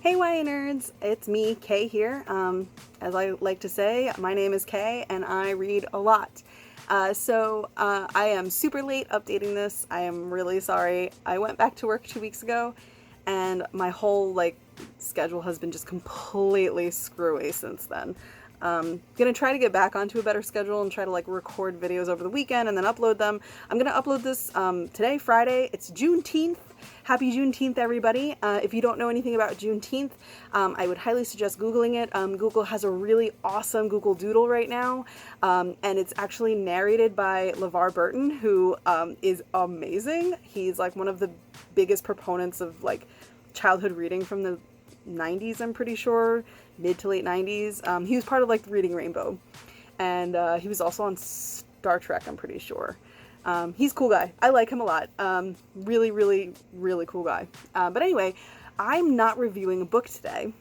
Hey YA nerds, it's me, Kaye here. As I like to say, my name is Kaye and I read a lot. I am super late updating this. I am really sorry. I went back to work 2 weeks ago and my whole schedule has been just completely screwy since then. Gonna try to get back onto a better schedule and try to record videos over the weekend and then upload them. I'm gonna upload this today, Friday. It's Juneteenth. Happy Juneteenth, everybody. If you don't know anything about Juneteenth, I would highly suggest Googling it. Google has a really awesome Google Doodle right now, and it's actually narrated by LeVar Burton, who is amazing. He's one of the biggest proponents of childhood reading from the 90s, I'm pretty sure, mid to late 90s. He was part of the Reading Rainbow, and he was also on Star Trek, I'm pretty sure. He's a cool guy. I like him a lot. Really, really, really cool guy. But anyway, I'm not reviewing a book today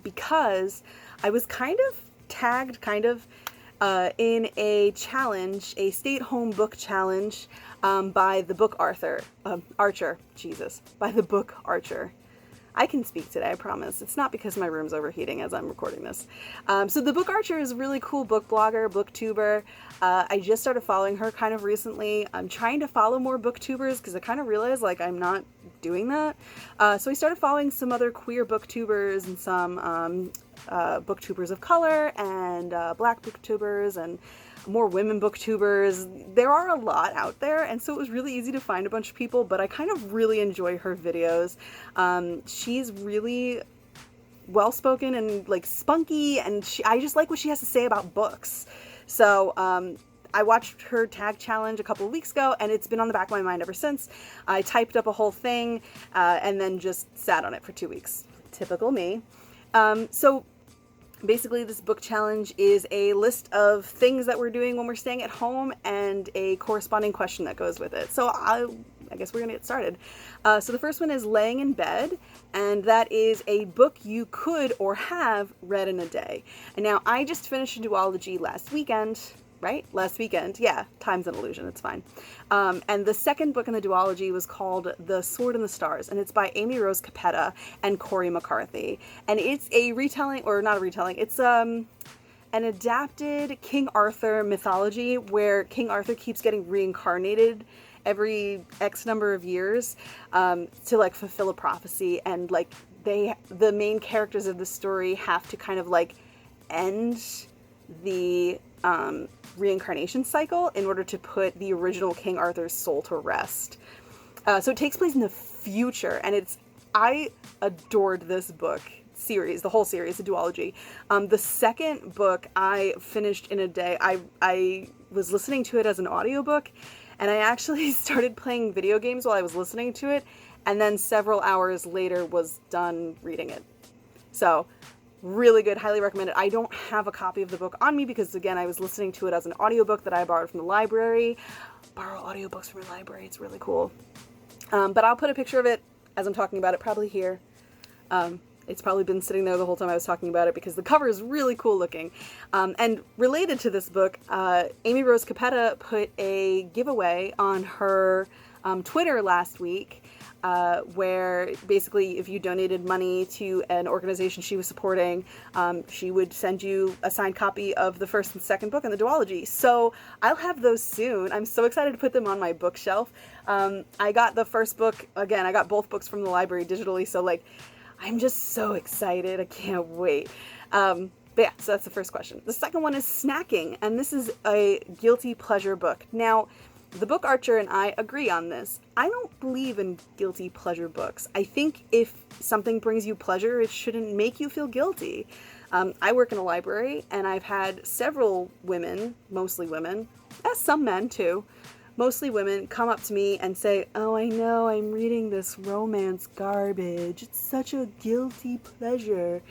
because I was kind of tagged in a challenge, a stay-at-home book challenge by TheBookArcher. By TheBookArcher. I can speak today, I promise. It's not because my room's overheating as I'm recording this. So TheBookArcher is a really cool book blogger, booktuber. I just started following her kind of recently. I'm trying to follow more booktubers because I kind of realized I'm not doing that. So I started following some other queer booktubers and some booktubers of color and black booktubers and more women booktubers. There are a lot out there, and so it was really easy to find a bunch of people, but I kind of really enjoy her videos. She's really well-spoken and spunky, and I just like what she has to say about books. So I watched her tag challenge a couple of weeks ago, and it's been on the back of my mind ever since. I typed up a whole thing and then just sat on it for 2 weeks. Typical me. So basically, this book challenge is a list of things that we're doing when we're staying at home and a corresponding question that goes with it. So I guess we're going to get started. So the first one is laying in bed, and that is a book you could or have read in a day. And now, I just finished a duology last weekend. Right? Last weekend. Yeah, time's an illusion. It's fine. And the second book in the duology was called The Sword and the Stars, and it's by Amy Rose Capetta and Cori McCarthy. And it's a retelling, or not a retelling, it's an adapted King Arthur mythology where King Arthur keeps getting reincarnated every X number of years to fulfill a prophecy, and the main characters of the story have to kind of end the reincarnation cycle in order to put the original King Arthur's soul to rest. So it takes place in the future, and I adored this book series, the whole series, the duology. The second book I finished in a day. I was listening to it as an audiobook, and I actually started playing video games while I was listening to it, and then several hours later was done reading it. So really good, highly recommended. I don't have a copy of the book on me because, again, I was listening to it as an audiobook that I borrowed from the library. Borrow audiobooks from your library, it's really cool. But I'll put a picture of it as I'm talking about it, probably here. It's probably been sitting there the whole time I was talking about it because the cover is really cool looking. And related to this book, Amy Rose Capetta put a giveaway on her Twitter last week, where basically if you donated money to an organization she was supporting, she would send you a signed copy of the first and second book in the duology. So I'll have those soon. I'm so excited to put them on my bookshelf. I got the first book, again, I got both books from the library digitally, so I'm just so excited. I can't wait. But yeah, so that's the first question. The second one is snacking, and this is a guilty pleasure book. Now, TheBookArcher and I agree on this. I don't believe in guilty pleasure books. I think if something brings you pleasure, it shouldn't make you feel guilty. I work in a library, and I've had several women, mostly women, some men too, mostly women, come up to me and say, "Oh, I know, I'm reading this romance garbage. It's such a guilty pleasure."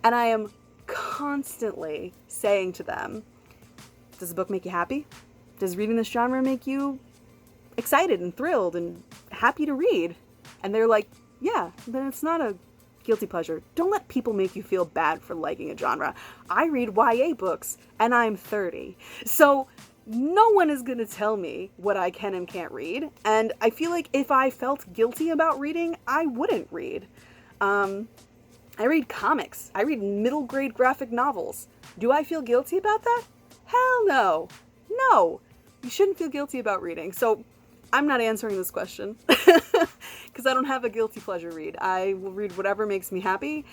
And I am constantly saying to them, does the book make you happy? Does reading this genre make you excited and thrilled and happy to read? And they're like, yeah, then it's not a guilty pleasure. Don't let people make you feel bad for liking a genre. I read YA books, and I'm 30. So no one is going to tell me what I can and can't read. And I feel like if I felt guilty about reading, I wouldn't read. I read comics. I read middle grade graphic novels. Do I feel guilty about that? Hell no. No. You shouldn't feel guilty about reading. So I'm not answering this question because I don't have a guilty pleasure read. I will read whatever makes me happy,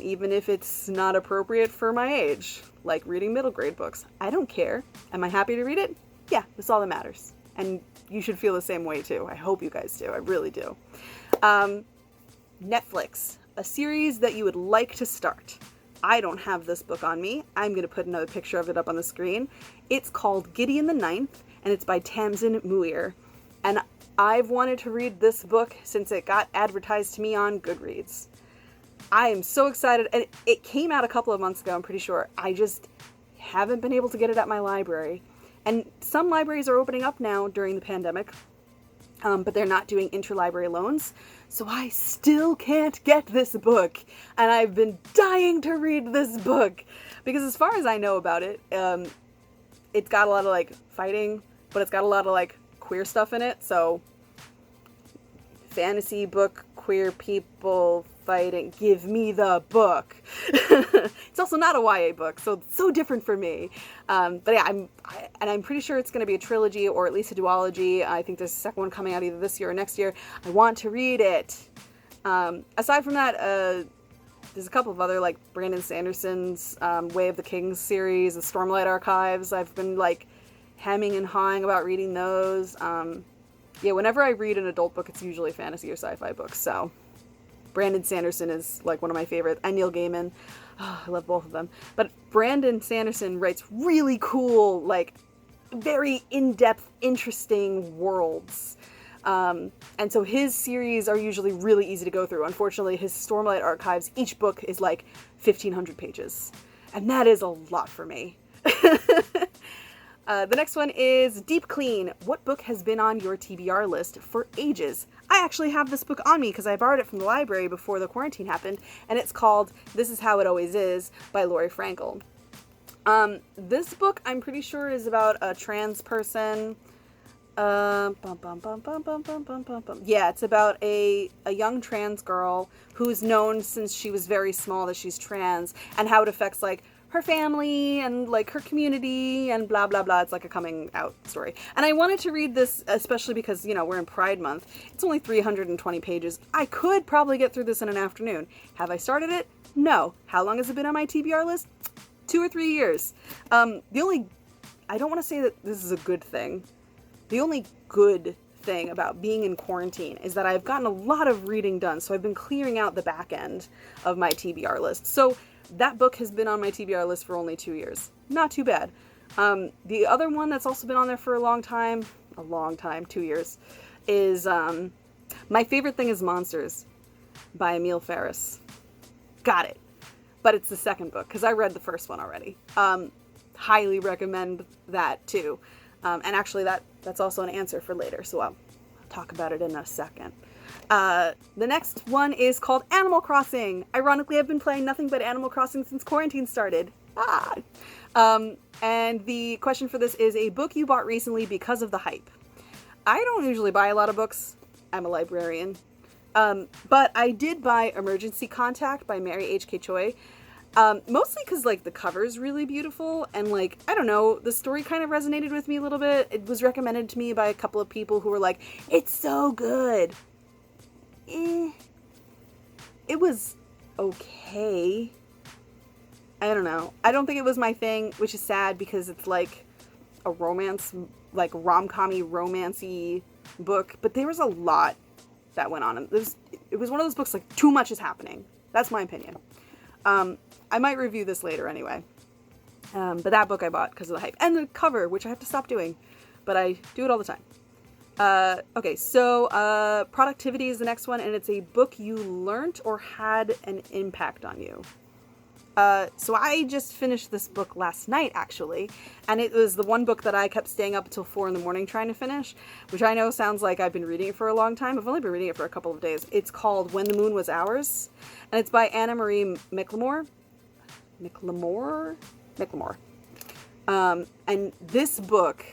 even if it's not appropriate for my age, like reading middle grade books. I don't care. Am I happy to read it? Yeah, that's all that matters. And you should feel the same way too. I hope you guys do. I really do. Netflix, a series that you would like to start. I don't have this book on me. I'm going to put another picture of it up on the screen. It's called Gideon the Ninth, and it's by Tamsyn Muir. And I've wanted to read this book since it got advertised to me on Goodreads. I am so excited. And it came out a couple of months ago, I'm pretty sure. I just haven't been able to get it at my library. And some libraries are opening up now during the pandemic, but they're not doing interlibrary loans. So I still can't get this book. And I've been dying to read this book. Because as far as I know about it, it's got a lot of like fighting, but it's got a lot of like queer stuff in it. So fantasy book, queer people fighting, give me the book. It's also not a YA book, so different for me. But yeah, I'm pretty sure it's going to be a trilogy or at least a duology. I think there's a second one coming out either this year or next year. I want to read it. Aside from that, there's a couple of other, like Brandon Sanderson's Way of the Kings series, the Stormlight Archives. I've been like hemming and hawing about reading those. Yeah, whenever I read an adult book, it's usually fantasy or sci-fi books. So Brandon Sanderson is like one of my favorites, and Neil Gaiman. Oh, I love both of them. But Brandon Sanderson writes really cool, like very in-depth, interesting worlds. And so his series are usually really easy to go through. Unfortunately, his Stormlight Archives, each book is like 1,500 pages. And that is a lot for me. The next one is Deep Clean. What book has been on your TBR list for ages? I actually have this book on me because I borrowed it from the library before the quarantine happened, and it's called This Is How It Always Is by Laurie Frankel. This book, I'm pretty sure, is about a trans person. Yeah, it's about a young trans girl who's known since she was very small that she's trans, and how it affects, like, her family and like her community and blah blah blah. It's like a coming out story. And I wanted to read this especially because, you know, we're in Pride Month. It's only 320 pages. I could probably get through this in an afternoon. Have I started it? No. How long has it been on my TBR list? 2 or 3 years. I don't want to say that this is a good thing. The only good thing about being in quarantine is that I've gotten a lot of reading done. So I've been clearing out the back end of my TBR list. So that book has been on my TBR list for only 2 years. Not too bad. The other one that's also been on there for a long time, 2 years, is My Favorite Thing is Monsters by Emile Ferris. Got it. But it's the second book because I read the first one already. Highly recommend that too. And actually that's also an answer for later, so I'll talk about it in a second. The next one is called Animal Crossing. Ironically, I've been playing nothing but Animal Crossing since quarantine started. And the question for this is a book you bought recently because of the hype. I don't usually buy a lot of books. I'm a librarian. But I did buy Emergency Contact by Mary H.K. Choi. Mostly because, like, the cover is really beautiful, and, like, I don't know, the story kind of resonated with me a little bit. It was recommended to me by a couple of people who were like, it's so good. It was okay. I don't know. I don't think it was my thing, which is sad because it's like a romance, like rom-com-y, romancy book, but there was a lot that went on. It was one of those books like too much is happening. That's my opinion. I might review this later anyway. But that book I bought because of the hype. And the cover, which I have to stop doing. But I do it all the time. Okay, so Productivity is the next one, and it's a book you learned or had an impact on you. So I just finished this book last night, actually, and it was the one book that I kept staying up until 4 a.m. trying to finish, which I know sounds like I've been reading it for a long time. I've only been reading it for a couple of days. It's called When the Moon Was Ours, and it's by Anna-Marie McLemore. And this book,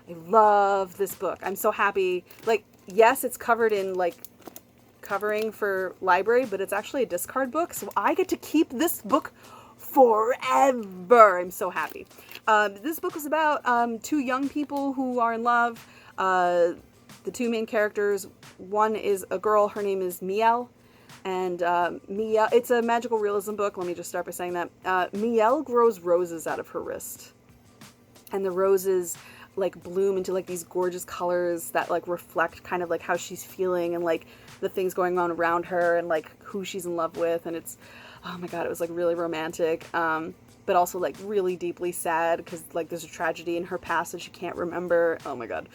I love this book. I'm so happy. Like, yes, it's covered in, like, covering for library, but it's actually a discard book, so I get to keep this book forever. I'm so happy. This book was about two young people who are in love. The two main characters, one is a girl, her name is Miel, and Miel, it's a magical realism book, let me just start by saying that. Miel grows roses out of her wrist, and the roses like bloom into like these gorgeous colors that like reflect kind of like how she's feeling and like the things going on around her and like who she's in love with, and it's, oh my god, it was like really romantic, but also like really deeply sad because like there's a tragedy in her past that she can't remember. Oh my god.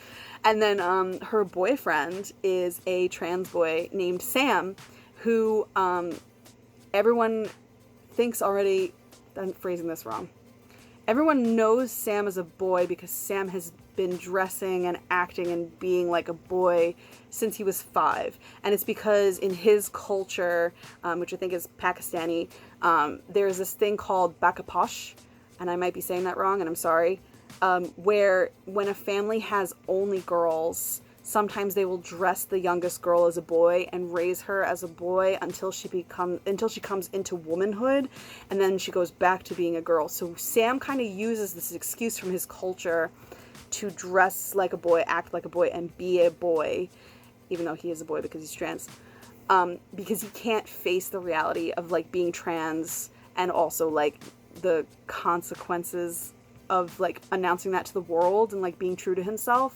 And then her boyfriend is a trans boy named Sam, who everyone thinks already, I'm phrasing this wrong. Everyone knows Sam as a boy because Sam has been dressing and acting and being like a boy since he was 5. And it's because in his culture, which I think is Pakistani, there's this thing called bakaposh, and I might be saying that wrong, and I'm sorry, where when a family has only girls, sometimes they will dress the youngest girl as a boy and raise her as a boy until she comes into womanhood, and then she goes back to being a girl. So Sam kind of uses this excuse from his culture to dress like a boy, act like a boy, and be a boy, even though he is a boy because he's trans, because he can't face the reality of like being trans and also like the consequences of like announcing that to the world and like being true to himself.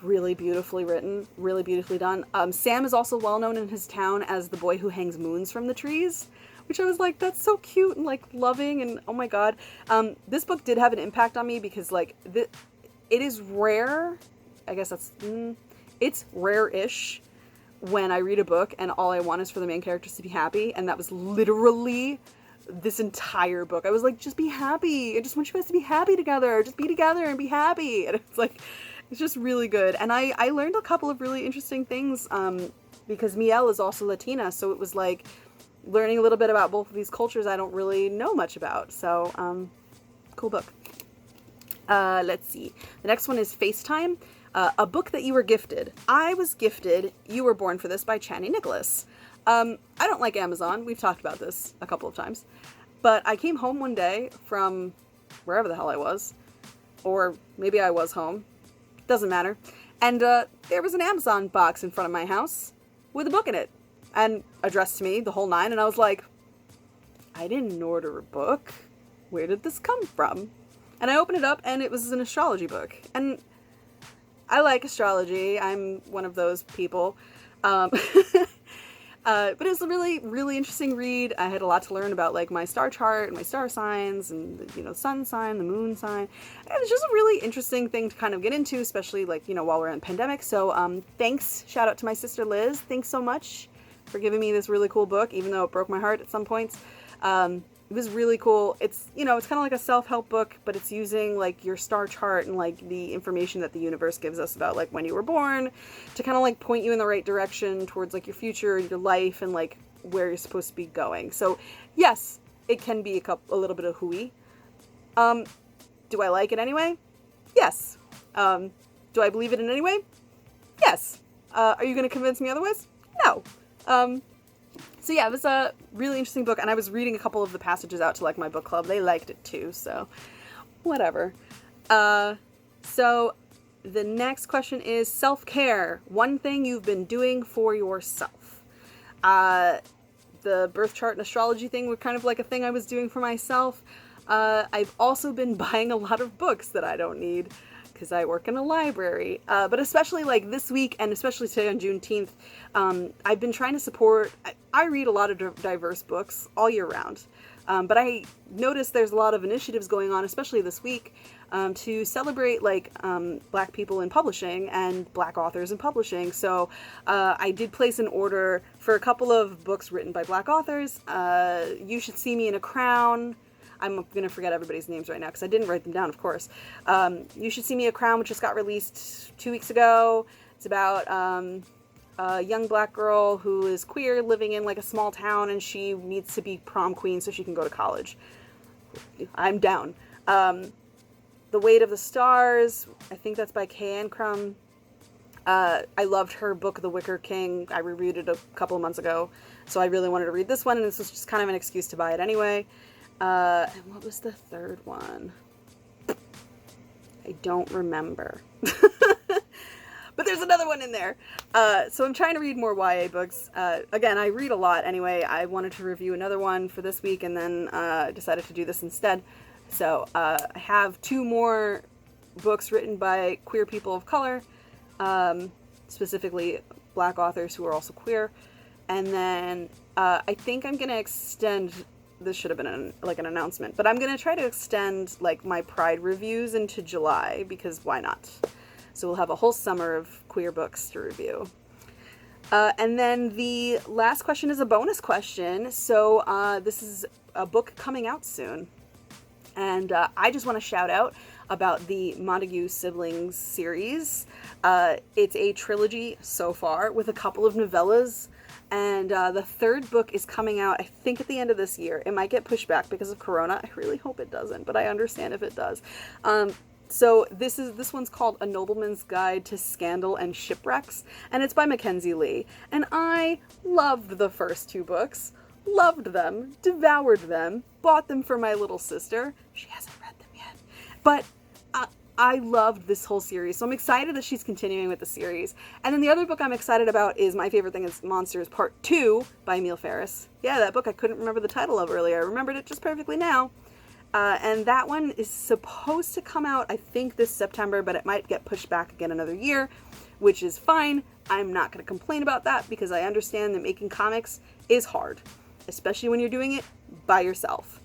Really beautifully written, really beautifully done. Sam is also well known in his town as the boy who hangs moons from the trees, which I was like, that's so cute and like loving, and oh my god. This book did have an impact on me because like it is rare, I guess that's, it's rare-ish when I read a book and all I want is for the main characters to be happy, and that was literally this entire book. I was like, just be happy. I just want you guys to be happy together. Just be together and be happy. And it's like, it's just really good. And I learned a couple of really interesting things because Miel is also Latina, so it was like learning a little bit about both of these cultures I don't really know much about. So, cool book. Let's see. The next one is FaceTime, a book that you were gifted. I was gifted You Were Born for This by Chani Nicholas. I don't like Amazon. We've talked about this a couple of times. But I came home one day from wherever the hell I was. Or maybe I was home. Doesn't matter. And there was an Amazon box in front of my house with a book in it. And addressed to me, the whole 9. And I was like, I didn't order a book. Where did this come from? And I opened it up and it was an astrology book. And I like astrology. I'm one of those people. But it was a really, really interesting read. I had a lot to learn about like my star chart and my star signs and, you know, sun sign, the moon sign. It was just a really interesting thing to kind of get into, especially like, you know, while we're in pandemic. So thanks. Shout out to my sister Liz. Thanks so much for giving me this really cool book, even though it broke my heart at some points. It was really cool. It's, you know, it's kind of like a self-help book, but it's using like your star chart and like the information that the universe gives us about like when you were born to kind of like point you in the right direction towards like your future, your life, and like where you're supposed to be going. So yes, it can be a little bit of hooey. Do I like it anyway? Yes. Do I believe it in any way? Yes. Are you going to convince me otherwise? No. So yeah, it was a really interesting book, and I was reading a couple of the passages out to like my book club. They liked it too, so whatever. So the next question is self-care. One thing you've been doing for yourself. The birth chart and astrology thing were kind of like a thing I was doing for myself. I've also been buying a lot of books that I don't need because I work in a library. But especially like this week, and especially today on Juneteenth, I've been trying to support, I read a lot of diverse books all year round. But I noticed there's a lot of initiatives going on, especially this week, to celebrate like Black people in publishing and Black authors in publishing. So I did place an order for a couple of books written by Black authors. You Should See Me in a Crown. I'm going to forget everybody's names right now because I didn't write them down, of course. You Should See Me a Crown, which just got released 2 weeks ago. It's about a young Black girl who is queer living in like a small town, and she needs to be prom queen so she can go to college. I'm down. The Weight of the Stars, I think that's by Kaye. I loved her book, The Wicker King. I reviewed it a couple of months ago, so I really wanted to read this one, and this was just kind of an excuse to buy it anyway. And what was the third one? I don't remember. But there's another one in there. So I'm trying to read more YA books. Again, I read a lot anyway. I wanted to review another one for this week, and then decided to do this instead. So I have 2 more books written by queer people of color, specifically Black authors who are also queer. And then I think I'm going to extend, this should have been an announcement, but I'm going to try to extend like my Pride reviews into July, because why not? So we'll have a whole summer of queer books to review. And then the last question is a bonus question. So this is a book coming out soon. And I just want to shout out about the Montague Siblings series. It's a trilogy so far with a couple of novellas. And the 3rd book is coming out, I think, at the end of this year. It might get pushed back because of Corona. I really hope it doesn't, but I understand if it does. So this one's called A Nobleman's Guide to Scandal and Shipwrecks, and it's by Mackenzie Lee. And I loved the first 2 books, loved them, devoured them, bought them for my little sister. She hasn't read them yet, but I loved this whole series, so I'm excited that she's continuing with the series. And then the other book I'm excited about is My Favorite Thing is Monsters Part 2 by Emil Ferris. Yeah, that book I couldn't remember the title of earlier. I remembered it just perfectly now. And that one is supposed to come out, I think, this September, but it might get pushed back again another year, which is fine. I'm not going to complain about that, because I understand that making comics is hard, especially when you're doing it by yourself,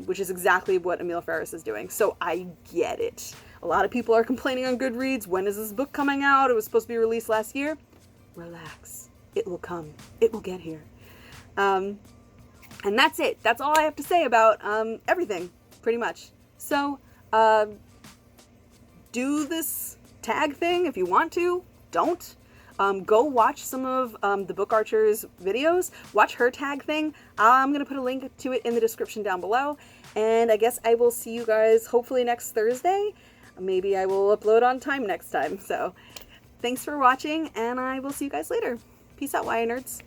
which is exactly what Emil Ferris is doing. So I get it. A lot of people are complaining on Goodreads, when is this book coming out? It was supposed to be released last year. Relax. It will come. It will get here. And that's it. That's all I have to say about everything, pretty much. So, do this tag thing if you want to. Don't. Go watch some of TheBookArcher's videos. Watch her tag thing. I'm going to put a link to it in the description down below. And I guess I will see you guys hopefully next Thursday. Maybe I will upload on time next time. So, thanks for watching, and I will see you guys later. Peace out, YA nerds.